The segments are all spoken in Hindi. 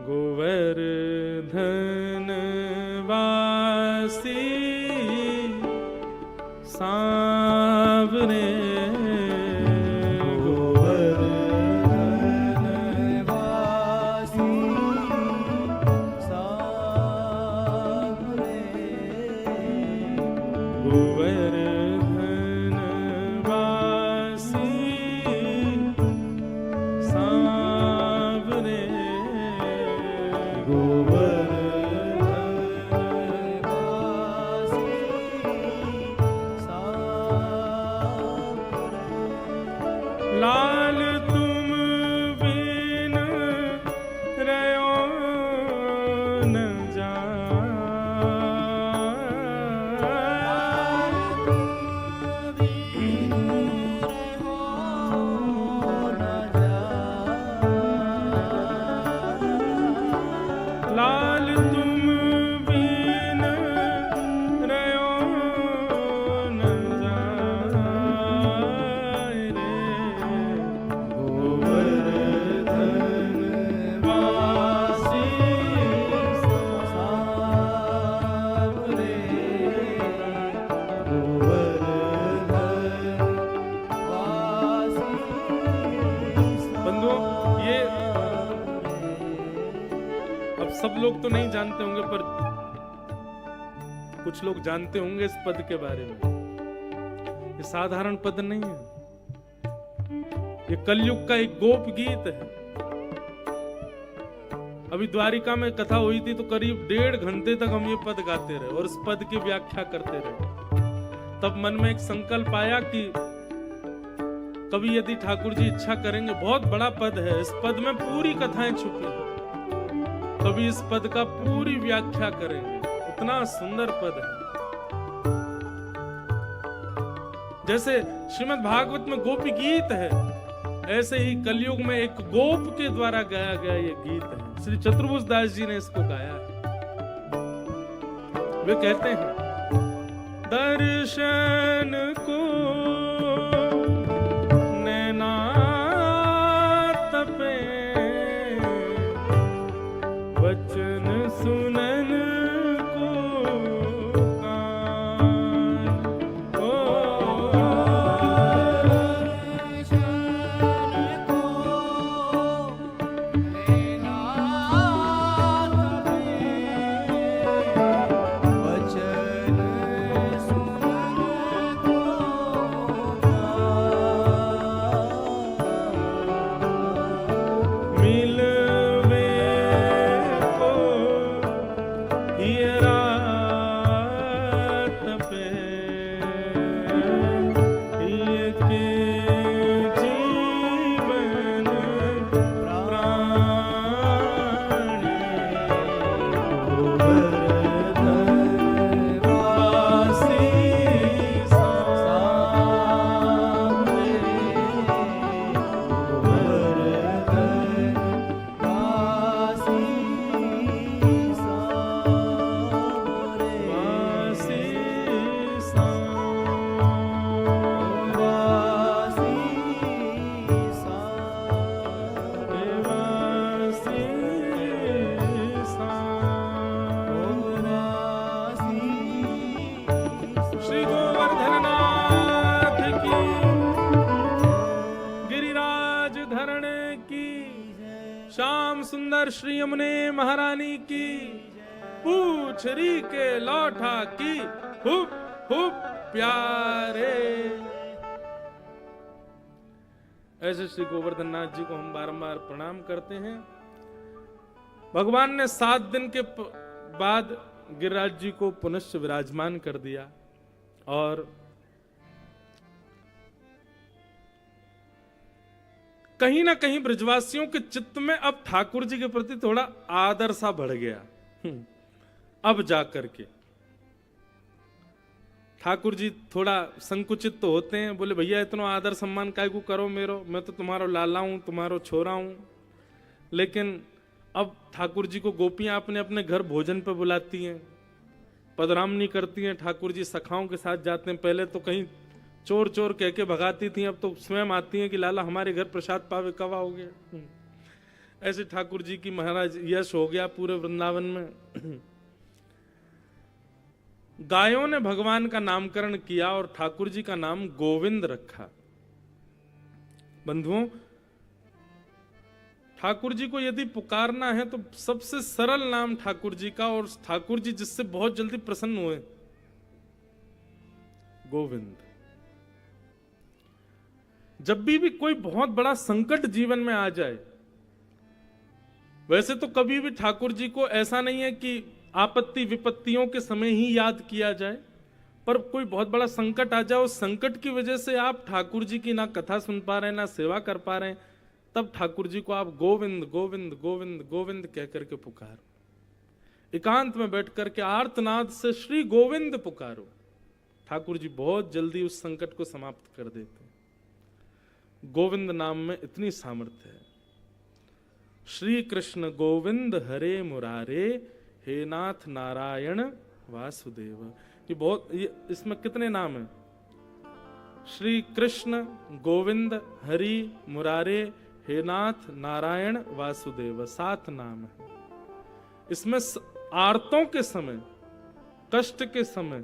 गोवर्धन वासी सांवरे लाल तुम बिन रहो न लाल तुम बिन रहो न जाए रे गोवर्धन वासी सांवरे गोवर्धन वासी। बंधुओं, ये अब सब लोग तो नहीं जानते होंगे, पर कुछ लोग जानते होंगे इस पद के बारे में। ये साधारण पद नहीं है, ये कलयुग का एक गोप गीत है। अभी द्वारिका में कथा हुई थी तो करीब 1.5 घंटे तक हम ये पद गाते रहे और इस पद की व्याख्या करते रहे। तब मन में एक संकल्प आया कि कभी यदि ठाकुर जी इच्छा करेंगे, बहुत बड़ा पद है, इस पद में पूरी कथाएं छुपी हैं, कभी इस पद का पूरी व्याख्या करेंगे। इतना सुंदर पद है। जैसे श्रीमद् भागवत में गोपी गीत है, ऐसे ही कलयुग में एक गोप के द्वारा गाया गया ये गीत है। श्री चतुर्भुज दास जी ने इसको गाया है। वे कहते हैं, दर्शन को नैना तपे, वचन सुनन को कान, ओ दर्शन को नैना तपे, वचन सुनन को कान। मिलवे को हियरा तपे, हिय के जीवन प्राणी, गोवर्धन वासी सांवरे गोवर्धन वासी सांवरे वासी सांवरे वासी सांवरे। श्री गोवर्धननाथ की, गिरिराज धरणे की, श्याम सुंदर श्री यमुने महारानी की, पूछरी के लौठा की, हुप हुप प्यारे। ऐसे श्री गोवर्धन नाथ जी को हम बारंबार प्रणाम करते हैं। भगवान ने 7 दिन के बाद गिरिराज जी को पुनश्च विराजमान कर दिया और कहीं ना कहीं ब्रजवासियों के चित्त में अब ठाकुर जी के प्रति थोड़ा आदर सा बढ़ गया। अब जाकर के ठाकुर जी थोड़ा संकुचित तो होते हैं, बोले भैया इतना आदर सम्मान काय को करो मेरो, मैं तो तुम्हारो लाला हूं, तुम्हारो छोरा हूं। लेकिन अब ठाकुर जी को गोपियां अपने अपने घर भोजन पे बुलाती हैं, पदरामनी करती हैं, ठाकुर जी सखाओं के साथ जाते हैं। पहले तो कहीं चोर चोर कह के भगाती थी, अब तो स्वयं आती हैं कि लाला हमारे घर प्रसाद पावे कब आओगे। ऐसे ठाकुर जी की महाराज यश हो गया पूरे वृंदावन में। गायों ने भगवान का नामकरण किया और ठाकुर जी का नाम गोविंद रखा। बंधुओं, ठाकुर जी को यदि पुकारना है तो सबसे सरल नाम ठाकुर जी का, और ठाकुर जी जिससे बहुत जल्दी प्रसन्न हुए, गोविंद। जब भी कोई बहुत बड़ा संकट जीवन में आ जाए, वैसे तो कभी भी ठाकुर जी को ऐसा नहीं है कि आपत्ति विपत्तियों के समय ही याद किया जाए, पर कोई बहुत बड़ा संकट आ जाए, उस संकट की वजह से आप ठाकुर जी की ना कथा सुन पा रहे हैं ना सेवा कर पा रहे हैं, तब ठाकुर जी को आप गोविंद गोविंद गोविंद गोविंद कह करके पुकारो। एकांत में बैठ करके आर्तनाद से श्री गोविंद पुकारो। ठाकुर जी बहुत जल्दी उस संकट को समाप्त कर देते हैं। गोविंद नाम में इतनी सामर्थ्य है। श्री कृष्ण गोविंद हरे मुरारे, हे नाथ नारायण वासुदेव। इसमें कितने नाम हैं? श्री कृष्ण गोविंद हरि मुरारे, हे नाथ नारायण वासुदेव, 7 नाम है। इसमें आर्तों के समय, कष्ट के समय,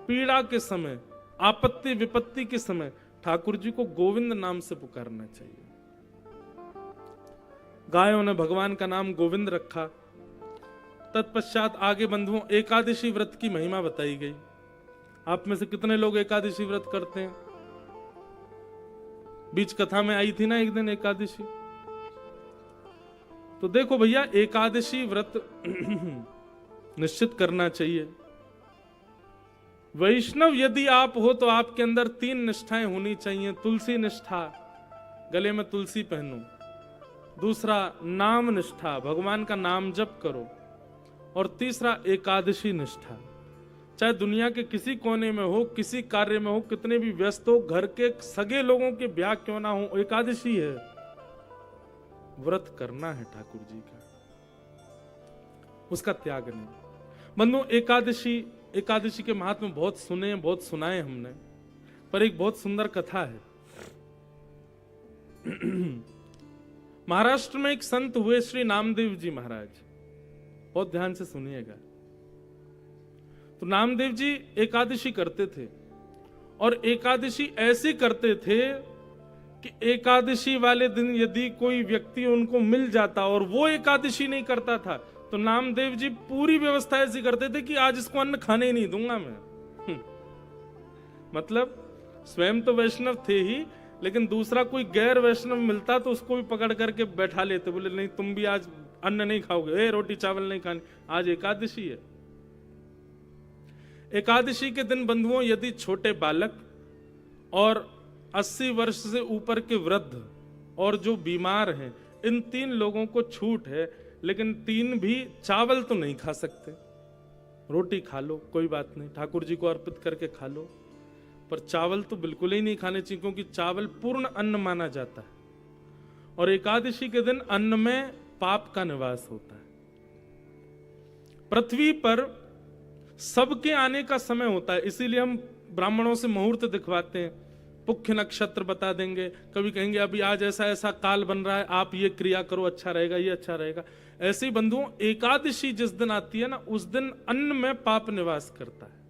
पीड़ा के समय, आपत्ति विपत्ति के समय ठाकुर जी को गोविंद नाम से पुकारना चाहिए। गायों ने भगवान का नाम गोविंद रखा। तत्पश्चात आगे बंधुओं एकादशी व्रत की महिमा बताई गई। आप में से कितने लोग एकादशी व्रत करते हैं? बीच कथा में आई थी ना एक दिन एकादशी। तो देखो भैया, एकादशी व्रत निश्चित करना चाहिए। वैष्णव यदि आप हो तो आपके अंदर 3 निष्ठाएं होनी चाहिए। तुलसी निष्ठा, गले में तुलसी पहनो। दूसरा नाम निष्ठा, भगवान का नाम जप करो। और तीसरा एकादशी निष्ठा। चाहे दुनिया के किसी कोने में हो, किसी कार्य में हो, कितने भी व्यस्त हो, घर के सगे लोगों के ब्याह क्यों ना हो, एकादशी है, व्रत करना है ठाकुर जी का, उसका त्याग नहीं। बंधु, एकादशी के महात्म बहुत सुने, बहुत सुनाए हमने, पर एक बहुत सुंदर कथा है। महाराष्ट्र में एक संत हुए श्री नामदेव जी महाराज, बहुत ध्यान से सुनिएगा। तो नामदेव जी एकादशी करते थे, और एकादशी ऐसे करते थे कि एकादशी वाले दिन यदि कोई व्यक्ति उनको मिल जाता और वो एकादशी नहीं करता था, तो नामदेव जी पूरी व्यवस्था ऐसी करते थे कि आज इसको अन्न खाने ही नहीं दूंगा मैं। मतलब स्वयं तो वैष्णव थे ही, लेकिन दूसरा कोई गैर वैष्णव मिलता तो उसको भी पकड़ करके बैठा लेते, बोले नहीं तुम भी आज अन्न नहीं खाओगे, रोटी चावल नहीं खानी, आज एकादशी है। एकादशी के दिन बंधुओं यदि छोटे बालक और 80 वर्ष से ऊपर के वृद्ध और जो बीमार हैं, इन 3 लोगों को छूट है, लेकिन 3 भी चावल तो नहीं खा सकते। रोटी खा लो, कोई बात नहीं, ठाकुर जी को अर्पित करके खा लो, पर चावल तो बिल्कुल ही नहीं खाने चाहिए, क्योंकि चावल पूर्ण अन्न माना जाता है। और एकादशी के दिन अन्न में पाप का निवास होता है। पृथ्वी पर सबके आने का समय होता है, इसीलिए हम ब्राह्मणों से मुहूर्त दिखवाते हैं, पुख्य नक्षत्र बता देंगे, कभी कहेंगे अभी आज ऐसा ऐसा काल बन रहा है, आप ये क्रिया करो, अच्छा रहेगा, ये अच्छा रहेगा। ऐसे ही बंधुओं एकादशी जिस दिन आती है ना, उस दिन अन्न में पाप निवास करता है,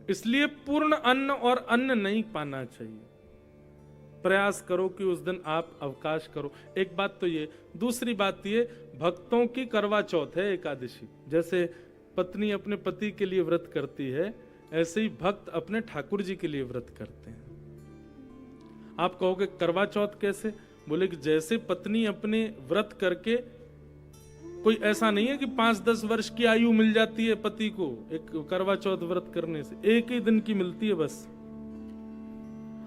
इसलिए पूर्ण अन्न और अन्न नहीं पाना चाहिए। प्रयास करो कि उस दिन आप अवकाश करो। एक बात तो ये, दूसरी बात ये, भक्तों की करवा चौथ है एकादशी। जैसे पत्नी अपने पति के लिए व्रत करती है, ऐसे ही भक्त अपने ठाकुर जी के लिए व्रत करते हैं। आप कहोगे करवा चौथ कैसे? बोले कि जैसे पत्नी अपने व्रत करके, कोई ऐसा नहीं है कि 5-10 वर्ष की आयु मिल जाती है पति को एक करवा चौथ व्रत करने से, एक ही दिन की मिलती है बस।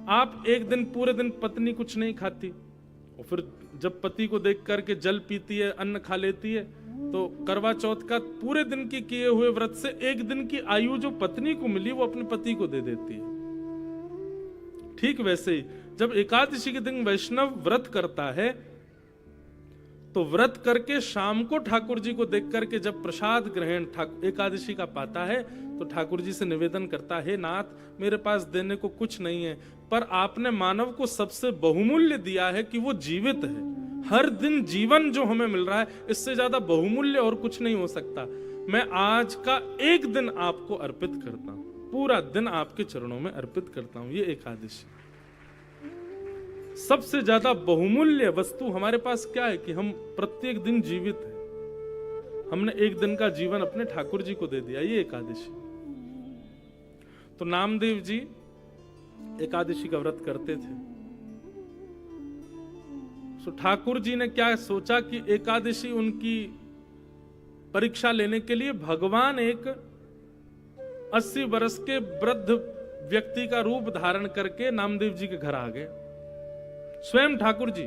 आप एक दिन पूरे दिन पत्नी कुछ नहीं खाती, और फिर जब पति को देख करके जल पीती है, अन्न खा लेती है, तो करवा चौथ का पूरे दिन की किए हुए व्रत से एक दिन की आयु जो पत्नी को मिली वो अपने पति को दे देती है। ठीक वैसे ही जब एकादशी के दिन वैष्णव व्रत करता है, तो व्रत करके शाम को ठाकुर जी को देख करके जब प्रसाद ग्रहण एकादशी का पाता है, तो ठाकुर जी से निवेदन करता है, नाथ मेरे पास देने को कुछ नहीं है, पर आपने मानव को सबसे बहुमूल्य दिया है कि वो जीवित है, हर दिन जीवन जो हमें मिल रहा है, इससे ज्यादा बहुमूल्य और कुछ नहीं हो सकता। मैं आज का एक दिन आपको अर्पित करता हूं, पूरा दिन आपके चरणों में अर्पित करता हूं। ये एकादशी सबसे ज्यादा बहुमूल्य वस्तु हमारे पास क्या है कि हम प्रत्येक दिन जीवित हैं। हमने एक दिन का जीवन अपने ठाकुर जी को दे दिया, ये एकादशी। तो नामदेव जी एकादशी का व्रत करते थे। तो ठाकुर जी ने क्या सोचा कि एकादशी उनकी परीक्षा लेने के लिए भगवान एक 80 वर्ष के वृद्ध व्यक्ति का रूप धारण करके नामदेव जी के घर आ गए, स्वयं ठाकुर जी।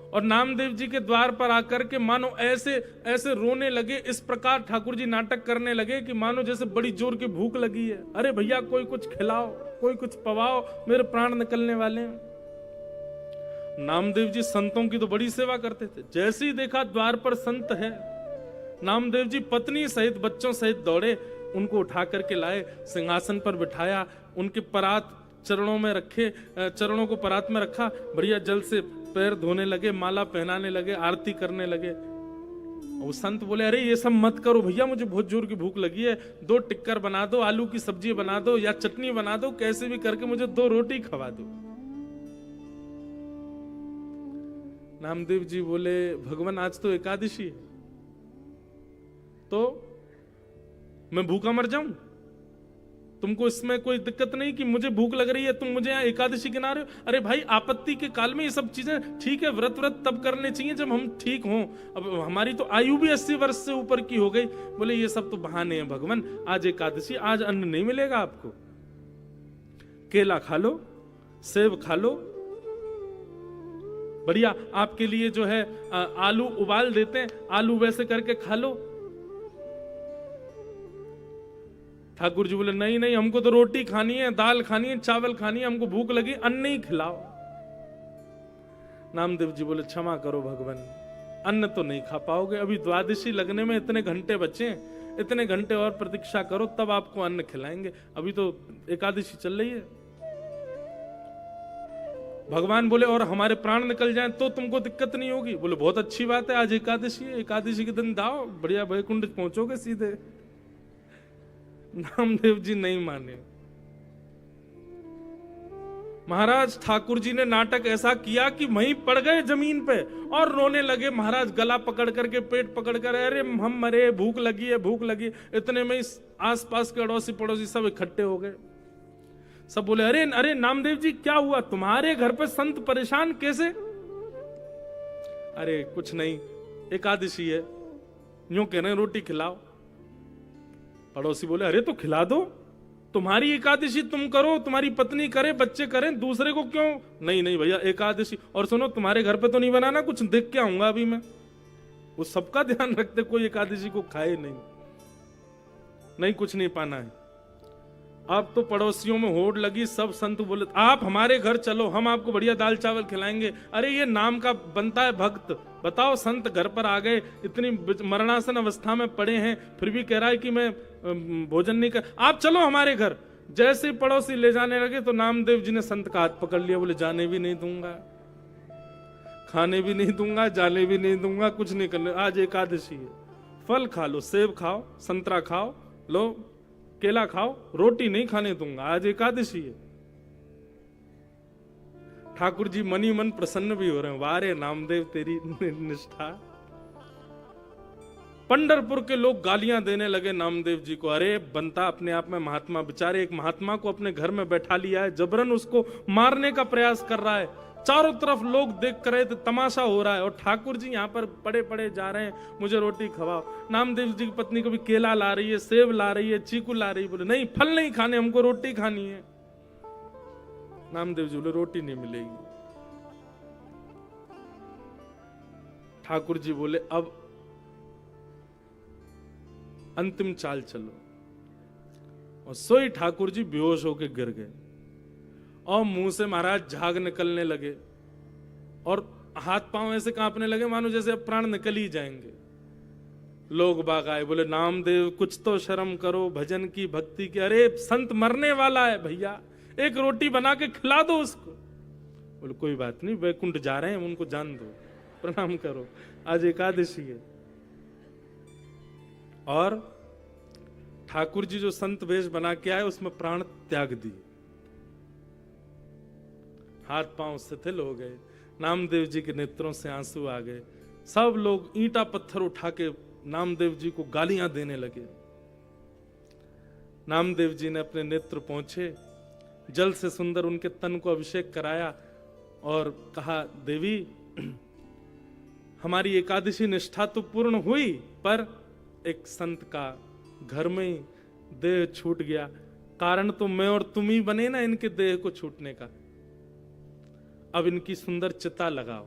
और नामदेव जी के द्वार पर आकर के मानो ऐसे ऐसे रोने लगे, इस प्रकार ठाकुर जी नाटक करने लगे कि मानो जैसे बड़ी जोर की भूख लगी है। अरे भैया कोई कुछ खिलाओ, कोई कुछ पवाओ, मेरे प्राण निकलने वाले हैं। नामदेव जी संतों की तो बड़ी सेवा करते थे। जैसे ही देखा द्वार पर संत है, नामदेव जी पत्नी सहित बच्चों सहित दौड़े, उनको उठा करके लाए, सिंहासन पर बिठाया, उनके परात चरणों में रखे, चरणों को परात में रखा, बढ़िया जल से पैर धोने लगे, माला पहनाने लगे, आरती करने लगे। वो संत बोले अरे ये सब मत करो भैया, मुझे बहुत जोर की भूख लगी है, 2 टिक्कर बना दो, आलू की सब्जी बना दो या चटनी बना दो, कैसे भी करके मुझे 2 रोटी खवा दो। नामदेव जी बोले भगवान आज तो एकादशी है, तो मैं भूखा मर जाऊं? तुमको इसमें कोई दिक्कत नहीं कि मुझे भूख लग रही है, तुम मुझे यहाँ एकादशी गिना रहे हो? अरे भाई आपत्ति के काल में ये सब चीजें ठीक है, व्रत तब करने चाहिए जब हम ठीक हों। अब हमारी तो आयु भी 80 वर्ष से ऊपर की हो गई। बोले ये सब तो बहाने हैं भगवान, आज एकादशी, आज अन्न नहीं मिलेगा आपको। केला खा लो, सेब खा लो, बढ़िया आपके लिए जो है आलू उबाल देते हैं, आलू वैसे करके खा लो। ठाकुर जी बोले नहीं नहीं, हमको तो रोटी खानी है, दाल खानी है, चावल खानी है, हमको भूख लगी, अन्न ही खिलाओ। नामदेव जी बोले क्षमा करो भगवान, अन्न तो नहीं खा पाओगे, अभी द्वादशी लगने में इतने घंटे बचे, इतने घंटे और प्रतीक्षा करो तब आपको अन्न खिलाएंगे, अभी तो एकादशी चल रही है। भगवान बोले और हमारे प्राण निकल जाएं तो तुमको दिक्कत नहीं होगी? बोले बहुत अच्छी बात है, आज एकादशी है, एकादशी के दिन दाओ, बढ़िया वैकुंठ पहुंचोगे सीधे। नामदेव जी नहीं माने। महाराज ठाकुर जी ने नाटक ऐसा किया कि वहीं पड़ गए जमीन पे और रोने लगे। महाराज गला पकड़ करके, पेट पकड़ कर, अरे हम मरे, भूख लगी है, भूख लगी। इतने में आसपास के अड़ोसी पड़ोसी सब इकट्ठे हो गए। सब बोले अरे अरे नामदेव जी क्या हुआ, तुम्हारे घर पे संत परेशान कैसे? अरे कुछ नहीं, एकादशी है, यूं कह रहे हैं रोटी खिलाओ। पड़ोसी बोले अरे तो खिला दो, तुम्हारी एकादशी तुम करो, तुम्हारी पत्नी करे, बच्चे करें, दूसरे को क्यों? नहीं नहीं भैया एकादशी, और सुनो तुम्हारे घर पे तो नहीं बनाना, कुछ देख के आऊंगा अभी मैं। वो सबका ध्यान रखते, कोई एकादशी को खाए नहीं, नहीं कुछ नहीं पाना है। अब तो पड़ोसियों में होड़ लगी, सब संत बोले आप हमारे घर चलो, हम आपको बढ़िया दाल चावल खिलाएंगे। अरे ये नाम का बनता है भक्त, बताओ संत घर पर आ गए, इतनी मरणासन अवस्था में पड़े हैं, फिर भी कह रहा है कि मैं भोजन नहीं कर, आप चलो हमारे घर। जैसे ही पड़ोसी ले जाने लगे तो नामदेव जी ने संत का हाथ पकड़ लिया, बोले जाने भी नहीं दूंगा, खाने भी नहीं दूंगा, जाने भी नहीं दूंगा, कुछ नहीं करने, आज एकादशी है। फल खा लो, सेब खाओ, संतरा खाओ, लो केला खाओ, रोटी नहीं खाने दूंगा, आज एकादशी है। ठाकुर जी मनी मन प्रसन्न भी हो रहे हैं, वारे नामदेव तेरी निष्ठा। पंढरपुर के लोग गालियां देने लगे नामदेव जी को, अरे बनता अपने आप में महात्मा, बेचारे एक महात्मा को अपने घर में बैठा लिया है, जबरन उसको मारने का प्रयास कर रहा है, चारों तरफ लोग देख कर रहे थे, तमाशा हो रहा है, और ठाकुर जी यहाँ पर पड़े पड़े जा रहे हैं, मुझे रोटी खवाओ। नामदेव जी की पत्नी कभी केला ला रही है, सेब ला रही है, चीकू ला रही है, बोले नहीं फल नहीं खाने, हमको रोटी खानी है। नामदेव जी बोले रोटी नहीं मिलेगी। ठाकुर जी बोले अब अंतिम चाल चलो, और सोई ठाकुर जी बेहोश होकर गिर गए और मुंह से महाराज झाग निकलने लगे और हाथ पांव ऐसे कांपने लगे मानो जैसे अब प्राण निकल ही जाएंगे। लोग बाग आए, बोले नामदेव कुछ तो शर्म करो, भजन की भक्ति की। अरे संत मरने वाला है भैया, एक रोटी बना के खिला दो उसको। बोले कोई बात नहीं, वैकुंठ जा रहे हैं, उनको जान दो, प्रणाम करो, आज एकादशी है। और ठाकुर जी जो संत वेश बना के आए उसमें प्राण त्याग दिए, हाथ पांव शिथिल हो गए, नामदेव जी के नेत्रों से आंसू आ गए, सब लोग ईंटा पत्थर उठा के नामदेव जी को गालियां देने लगे। नामदेव जी ने अपने नेत्र पहुंचे, जल से सुंदर उनके तन को अभिषेक कराया और कहा, देवी हमारी एकादशी निष्ठा तो पूर्ण हुई, पर एक संत का घर में ही देह छूट गया, कारण तो मैं और तुम ही बने ना इनके देह को छूटने का। अब इनकी सुंदर चिता लगाओ,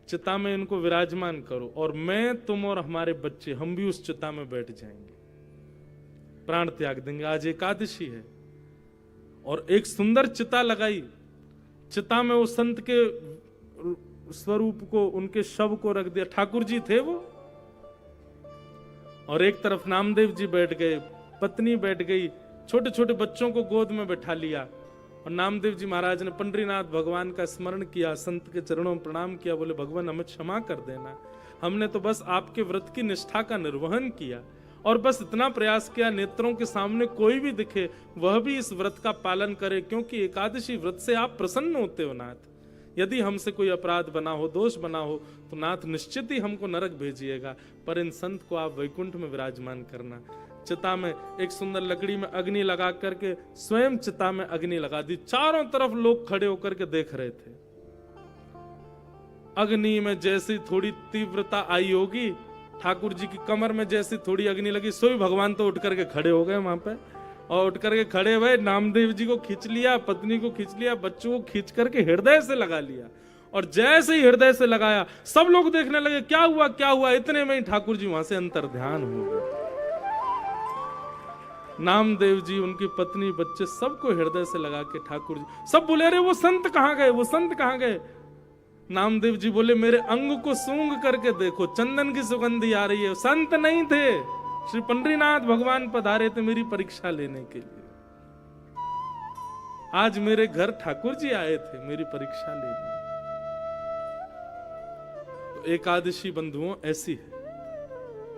चिता में इनको विराजमान करो, और मैं, तुम और हमारे बच्चे हम भी उस चिता में बैठ जाएंगे, प्राण त्याग देंगे। आज एकादशी है। और एक सुंदर चिता लगाई, चिता में उस संत के स्वरूप को, उनके शव को रख दिया, ठाकुर जी थे वो। और एक तरफ नामदेव जी बैठ गए, पत्नी बैठ गई, छोटे छोटे बच्चों को गोद में बैठा लिया, और नामदेव जी महाराज ने पंडरीनाथ भगवान का स्मरण किया, संत के चरणों में प्रणाम किया, बोले भगवान हमें क्षमा कर देना, हमने तो बस आपके व्रत की निष्ठा का निर्वहन किया, और बस इतना प्रयास किया नेत्रों के सामने कोई भी दिखे वह भी इस व्रत का पालन करे, क्योंकि एकादशी व्रत से आप प्रसन्न होते हो नाथ। यदि हमसे कोई अपराध बना हो, दोष बना हो, तो नाथ निश्चित ही हमको नरक भेजिएगा, पर इन संत को आप वैकुंठ में विराजमान करना। चिता में एक सुंदर लकड़ी में अग्नि लगा करके स्वयं चिता में अग्नि लगा दी, चारों तरफ लोग खड़े होकर के देख रहे थे। अग्नि में जैसी थोड़ी तीव्रता आई होगी, ठाकुर जी की कमर में जैसी थोड़ी अग्नि लगी, सोई भगवान तो उठ करके खड़े हो गए वहां पे, और उठ करके खड़े हुए नामदेव जी को खींच लिया, पत्नी को खींच लिया, बच्चों को खींच करके हृदय से लगा लिया, और जैसे ही हृदय से लगाया सब लोग देखने लगे क्या हुआ क्या हुआ, इतने में ही ठाकुर जी वहां से अंतर्ध्यान हो गए। नामदेव जी, उनकी पत्नी, बच्चे सबको हृदय से लगा के ठाकुर जी, सब बोले अरे वो संत कहां गए, वो संत कहां गए। नामदेव जी बोले मेरे अंग को सूंघ करके देखो, चंदन की सुगंधी आ रही है, संत नहीं थे, श्री पंडरीनाथ भगवान पधारे थे मेरी परीक्षा लेने के लिए। आज मेरे घर ठाकुर जी आए थे मेरी परीक्षा लेने। तो एकादशी बंधुओं ऐसी है,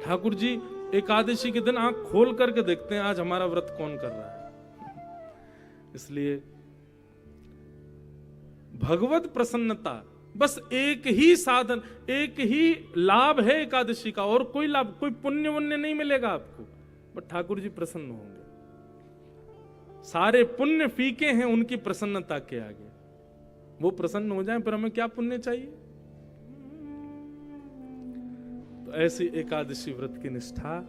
ठाकुर जी एकादशी के दिन आंख खोल करके देखते हैं आज हमारा व्रत कौन कर रहा है। इसलिए भगवत प्रसन्नता बस एक ही साधन, एक ही लाभ है एकादशी का, और कोई लाभ, कोई पुण्य वन्य नहीं मिलेगा आपको, बट ठाकुर जी प्रसन्न होंगे। सारे पुण्य फीके हैं उनकी प्रसन्नता के आगे, वो प्रसन्न हो जाएं, पर हमें क्या पुण्य चाहिए। तो ऐसी एकादशी व्रत की निष्ठा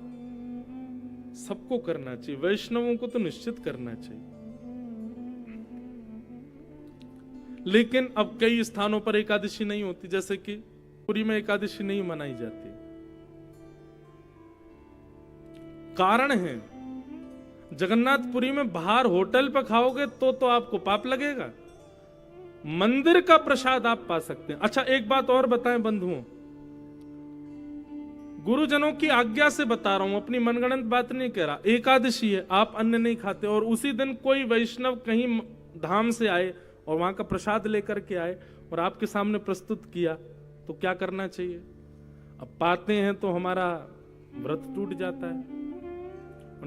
सबको करना चाहिए, वैष्णवों को तो निश्चित करना चाहिए। लेकिन अब कई स्थानों पर एकादशी नहीं होती, जैसे कि पुरी में एकादशी नहीं मनाई जाती। कारण है, जगन्नाथपुरी में बाहर होटल पर खाओगे तो आपको पाप लगेगा, मंदिर का प्रसाद आप पा सकते हैं। अच्छा एक बात और बताएं बंधुओं, गुरुजनों की आज्ञा से बता रहा हूं, अपनी मनगढ़ंत बात नहीं कह रहा। एकादशी है, आप अन्न नहीं खाते, और उसी दिन कोई वैष्णव कहीं धाम से आए और वहां का प्रसाद लेकर के आए और आपके सामने प्रस्तुत किया, तो क्या करना चाहिए। अब पाते हैं तो हमारा व्रत टूट जाता है,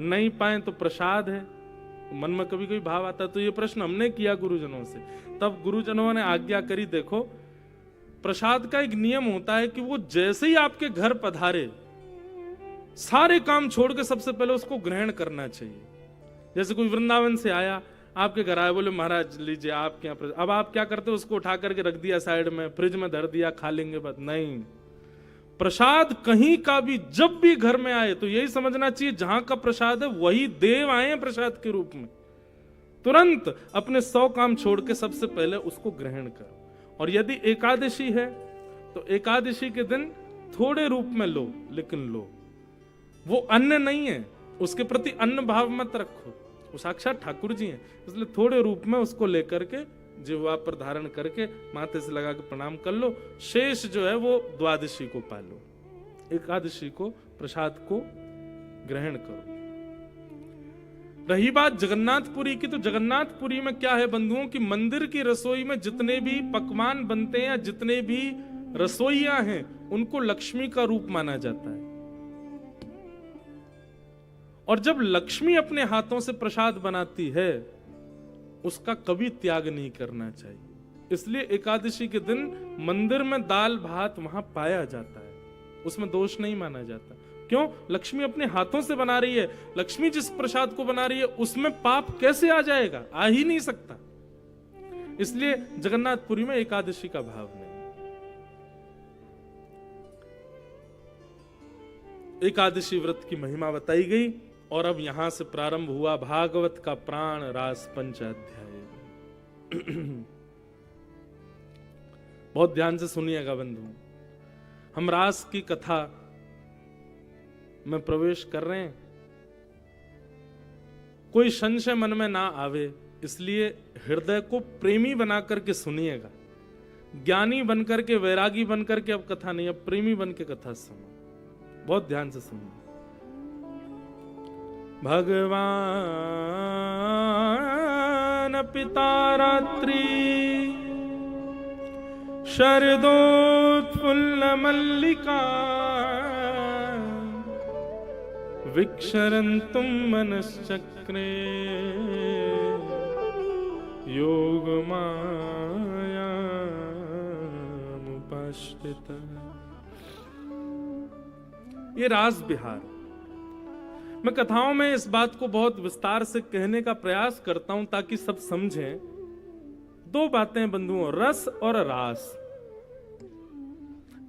नहीं पाए तो प्रसाद है, मन में कभी कभी भाव आता है। तो ये प्रश्न हमने किया गुरुजनों से, तब गुरुजनों ने आज्ञा करी, देखो प्रसाद का एक नियम होता है कि वो जैसे ही आपके घर पधारे सारे काम छोड़ के सबसे पहले उसको ग्रहण करना चाहिए। जैसे कोई वृंदावन से आया, आपके घर आए, बोले महाराज लीजिए आपके यहाँ, अब आप क्या करते हो, उसको उठा करके रख दिया साइड में, फ्रिज में धर दिया, खा लेंगे बात नहीं। प्रसाद कहीं का भी जब भी घर में आए तो यही समझना चाहिए, जहां का प्रसाद है वही देव आए हैं प्रसाद के रूप में। तुरंत अपने 100 काम छोड़ के सबसे पहले उसको ग्रहण करो। और यदि एकादशी है तो एकादशी के दिन थोड़े रूप में लो, लेकिन लो, वो अन्न नहीं है, उसके प्रति अन्न भाव मत रखो, वो साक्षात ठाकुर जी हैं, इसलिए थोड़े रूप में उसको लेकर के जिह्वा पर धारण करके माथे से लगा के प्रणाम कर लो। शेष जो है वो द्वादशी को पालो, एकादशी को प्रसाद को ग्रहण करो। रही बात जगन्नाथपुरी की, तो जगन्नाथपुरी में क्या है बंधुओं की, मंदिर की रसोई में जितने भी पकवान बनते हैं या जितने भी रसोइयां हैं उनको लक्ष्मी का रूप माना जाता है। और जब लक्ष्मी अपने हाथों से प्रसाद बनाती है उसका कभी त्याग नहीं करना चाहिए। इसलिए एकादशी के दिन मंदिर में दाल भात वहां पाया जाता है, उसमें दोष नहीं माना जाता। क्यों? लक्ष्मी अपने हाथों से बना रही है। लक्ष्मी जिस प्रसाद को बना रही है उसमें पाप कैसे आ जाएगा? आ ही नहीं सकता। इसलिए जगन्नाथपुरी में एकादशी का भाव नहीं। एकादशी व्रत की महिमा बताई गई और अब यहां से प्रारंभ हुआ भागवत का प्राण रास पंचाध्याय। बहुत ध्यान से सुनिएगा बंधु, हम रास की कथा में प्रवेश कर रहे हैं, कोई संशय मन में ना आवे, इसलिए हृदय को प्रेमी बना करके सुनिएगा। ज्ञानी बनकर के, वैरागी बनकर के अब कथा नहीं, अब प्रेमी बन के कथा सुनो। बहुत ध्यान से सुनिए। भगवान पिता रात्रि शरदोत्फुल्ल मल्लिका विक्षरन्तुं मनश्चक्रे योगमायामुपाश्रिता। ये रास बिहार, मैं कथाओं में इस बात को बहुत विस्तार से कहने का प्रयास करता हूं ताकि सब समझें। दो बातें बंधुओं, रस और रास।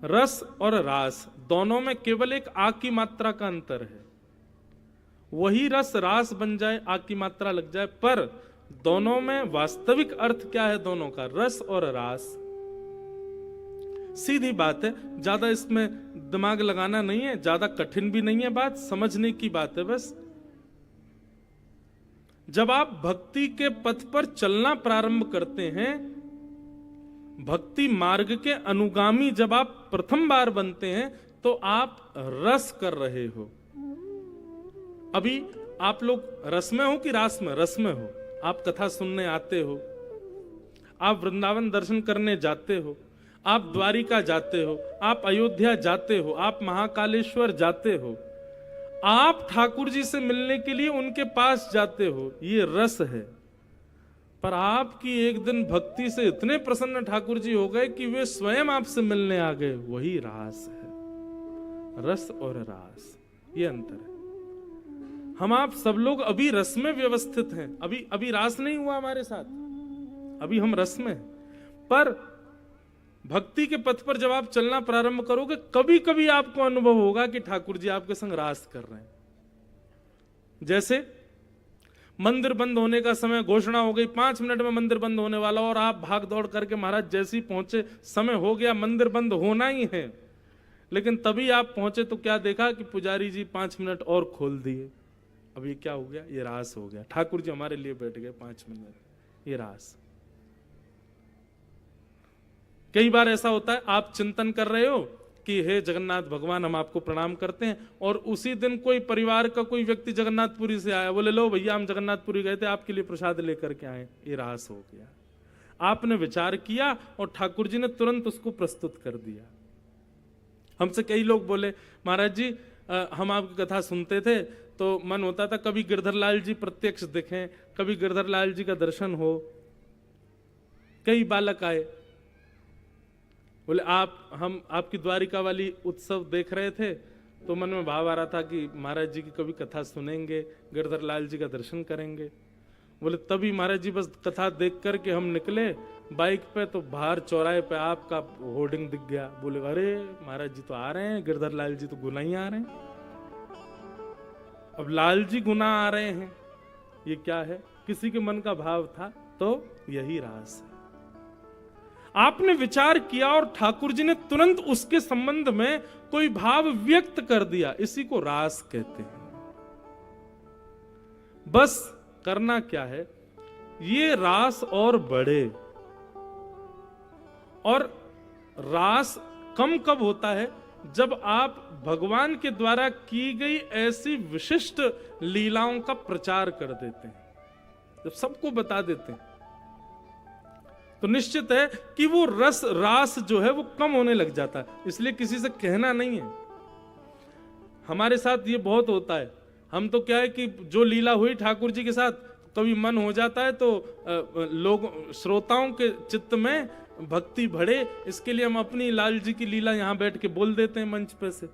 रस और रास दोनों में केवल एक आ की मात्रा का अंतर है। वही रस रास बन जाए, आ की मात्रा लग जाए, पर दोनों में वास्तविक अर्थ क्या है दोनों का, रस और रास। सीधी बात है, ज्यादा इसमें दिमाग लगाना नहीं है, ज्यादा कठिन भी नहीं है, बात समझने की बात है बस। जब आप भक्ति के पथ पर चलना प्रारंभ करते हैं, भक्ति मार्ग के अनुगामी जब आप प्रथम बार बनते हैं, तो आप रस कर रहे हो। अभी आप लोग रस में हो कि रास में? रस में हो। आप कथा सुनने आते हो, आप वृंदावन दर्शन करने जाते हो, आप द्वारिका जाते हो, आप अयोध्या जाते हो, आप महाकालेश्वर जाते हो, आप ठाकुर जी से मिलने के लिए उनके पास जाते हो, ये रस है। पर आपकी एक दिन भक्ति से इतने प्रसन्न ठाकुर जी हो गए कि वे स्वयं आपसे मिलने आ गए, वही रास है। रस और रास, ये अंतर है। हम आप सब लोग अभी रस में व्यवस्थित हैं, अभी रास नहीं हुआ हमारे साथ, अभी हम रस में हैं। पर भक्ति के पथ पर जब आप चलना प्रारंभ करोगे, कभी कभी आपको अनुभव होगा कि ठाकुर जी आपके संग रास कर रहे हैं। जैसे मंदिर बंद होने का समय, घोषणा हो गई 5 मिनट में मंदिर बंद होने वाला, और आप भाग दौड़ करके महाराज जैसे ही पहुंचे, समय हो गया, मंदिर बंद होना ही है, लेकिन तभी आप पहुंचे तो क्या देखा कि पुजारी जी 5 मिनट और खोल दिए। अब ये क्या हो गया? ये रास हो गया। ठाकुर जी हमारे लिए बैठ गए 5 मिनट, ये रास। कई बार ऐसा होता है, आप चिंतन कर रहे हो कि हे जगन्नाथ भगवान हम आपको प्रणाम करते हैं, और उसी दिन कोई परिवार का कोई व्यक्ति जगन्नाथपुरी से आया, बोले लो भैया हम जगन्नाथपुरी गए थे, आपके लिए प्रसाद लेकर के आए। ये रास हो गया। आपने विचार किया और ठाकुर जी ने तुरंत उसको प्रस्तुत कर दिया। हमसे कई लोग बोले महाराज जी हम आपकी कथा सुनते थे तो मन होता था कभी गिरधर लाल जी प्रत्यक्ष दिखें, कभी गिरधर लाल जी का दर्शन हो। कई बालक आए, बोले हम आपकी द्वारिका वाली उत्सव देख रहे थे तो मन में भाव आ रहा था कि महाराज जी की कभी कथा सुनेंगे, गिरधर लाल जी का दर्शन करेंगे। बोले तभी महाराज जी बस कथा देख करके हम निकले बाइक पे, तो बाहर चौराहे पे आपका होर्डिंग दिख गया। बोले अरे महाराज जी तो आ रहे हैं, गिरधर लाल जी तो गुना ही आ रहे हैं। अब लाल जी गुना आ रहे हैं, ये क्या है? किसी के मन का भाव था, तो यही रास है। आपने विचार किया और ठाकुर जी ने तुरंत उसके संबंध में कोई भाव व्यक्त कर दिया, इसी को रास कहते हैं। बस करना क्या है, ये रास और बढ़े। और रास कम कब होता है? जब आप भगवान के द्वारा की गई ऐसी विशिष्ट लीलाओं का प्रचार कर देते हैं, जब सबको बता देते हैं, तो निश्चित है कि वो रस रास जो है वो कम होने लग जाता है। इसलिए किसी से कहना नहीं है। हमारे साथ ये बहुत होता है। हम तो क्या है कि जो लीला हुई ठाकुर जी के साथ, कभी मन हो जाता है तो लोग श्रोताओं के चित्त में भक्ति बढ़े, इसके लिए हम अपनी लाल जी की लीला यहाँ बैठ के बोल देते हैं मंच पे से।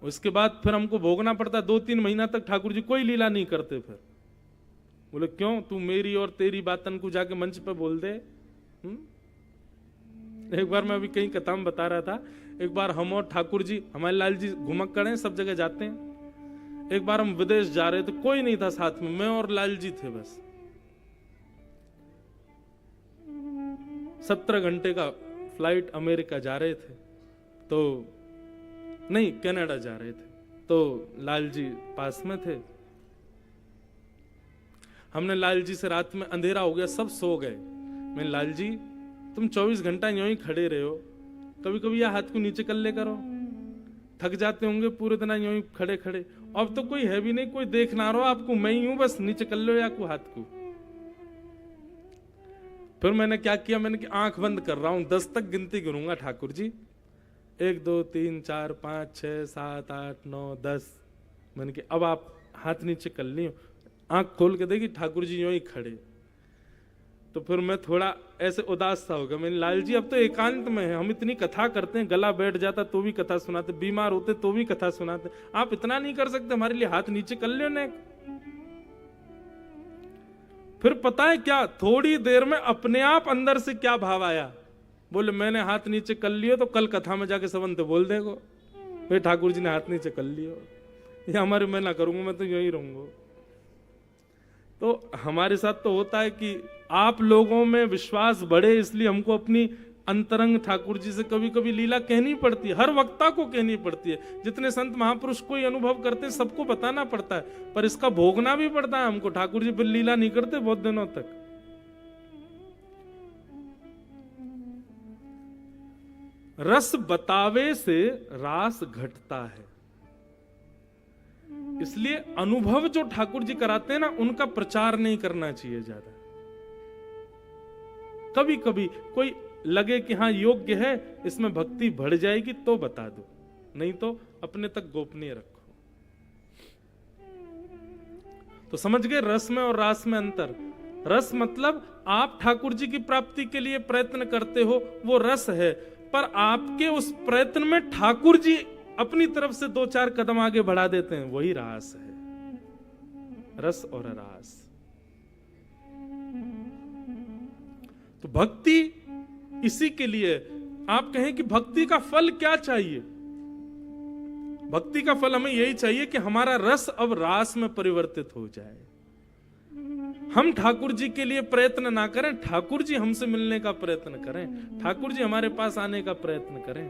उसके बाद फिर हमको भोगना पड़ता है, 2-3 महीना तक ठाकुर जी कोई लीला नहीं करते। फिर बोले क्यों, तू मेरी और तेरी बातन को जाके मंच पे बोल दे। एक बार मैं अभी कहीं कथा में बता रहा था, एक बार हम और ठाकुर जी, हमारे लाल जी घुमक्कड़ हैं, सब जगह जाते हैं। एक बार हम विदेश जा रहे थे, कोई नहीं था साथ में, मैं और लाल जी थे बस। 17 घंटे का फ्लाइट, अमेरिका जा रहे थे, तो नहीं कनाडा जा रहे थे, तो लाल जी पास में थे। हमने लाल जी से रात में, अंधेरा हो गया, सब सो गए। मैं, लाल जी तुम 24 घंटा यूं ही खड़े रहे हो, कभी कभी या हाथ को नीचे कर ले करो, थक जाते होंगे पूरे दिन यूं ही खड़े खड़े। अब तो कोई है भी नहीं, कोई देख ना रहो आपको, मैं ही हूं, बस नीचे कर लो या को हाथ को। फिर मैंने क्या किया, मैंने कि आंख बंद कर रहा हूं, 10 तक गिनती गिनूंगा ठाकुर जी, 1 2 3 4 5 6 7 8 9 10। मैंने कि अब आप हाथ नीचे कर लियो। आंख खोल के देखी ठाकुर जी यूं ही खड़े। तो फिर मैं थोड़ा ऐसे उदास सा हो गया। मैंने, लाल जी अब तो एकांत में है, हम इतनी कथा करते हैं, गला बैठ जाता तो भी कथा सुनाते, बीमार होते तो भी कथा सुनाते, आप इतना नहीं कर सकते हमारे लिए, हाथ नीचे कर लियो ने। फिर पता है क्या, थोड़ी देर में अपने आप अंदर से क्या भाव आया, बोले मैंने हाथ नीचे कर लियो तो कल कथा में जाके सबंत बोल देगो भाई ठाकुर जी ने हाथ नीचे कर लियो, या हमारे मैं ना करूंगा, मैं तो यही रहूंगा। तो हमारे साथ तो होता है कि आप लोगों में विश्वास बढ़े, इसलिए हमको अपनी अंतरंग ठाकुर जी से कभी कभी लीला कहनी पड़ती है, हर वक्ता को कहनी पड़ती है। जितने संत महापुरुष कोई अनुभव करते हैं सबको बताना पड़ता है, पर इसका भोगना भी पड़ता है हमको। ठाकुर जी फिर लीला नहीं करते बहुत दिनों तक। रस बतावे से रास घटता है, इसलिए अनुभव जो ठाकुर जी कराते हैं ना, उनका प्रचार नहीं करना चाहिए ज्यादा। कभी कभी कोई लगे कि हाँ योग्य है, इसमें भक्ति बढ़ जाएगी तो बता दो, नहीं तो अपने तक गोपनीय रखो। तो समझ गए रस में और रास में अंतर। रस मतलब आप ठाकुर जी की प्राप्ति के लिए प्रयत्न करते हो, वो रस है, पर आपके उस प्रयत्न में ठाकुर जी अपनी तरफ से 2-4 कदम आगे बढ़ा देते हैं, वही रास है। रस और रास। तो भक्ति इसी के लिए, आप कहें कि भक्ति का फल क्या चाहिए, भक्ति का फल हमें यही चाहिए कि हमारा रस अब रास में परिवर्तित हो जाए। हम ठाकुर जी के लिए प्रयत्न ना करें, ठाकुर जी हमसे मिलने का प्रयत्न करें, ठाकुर जी हमारे पास आने का प्रयत्न करें।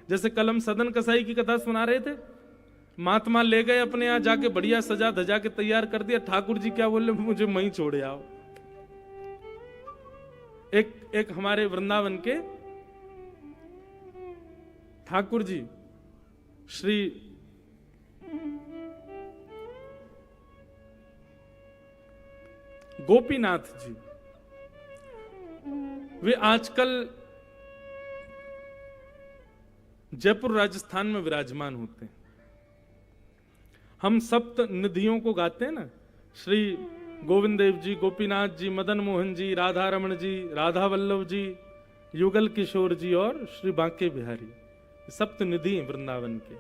जैसे कल हम सदन कसाई की कथा सुना रहे थे, महात्मा ले गए अपने यहां जाके, बढ़िया सजा धजा के तैयार कर दिया, ठाकुर जी क्या बोले, मुझे वहीं छोड़े आओ। एक हमारे वृंदावन के ठाकुर जी श्री गोपीनाथ जी, वे आजकल जयपुर राजस्थान में विराजमान होते हैं। हम सप्त निधियों को गाते हैं ना, श्री गोविंद देव जी, गोपीनाथ जी, मदन मोहन जी, राधा रमण जी, राधा वल्लभ जी, युगल किशोर जी और श्री बांके बिहारी, सप्त निधि वृंदावन के।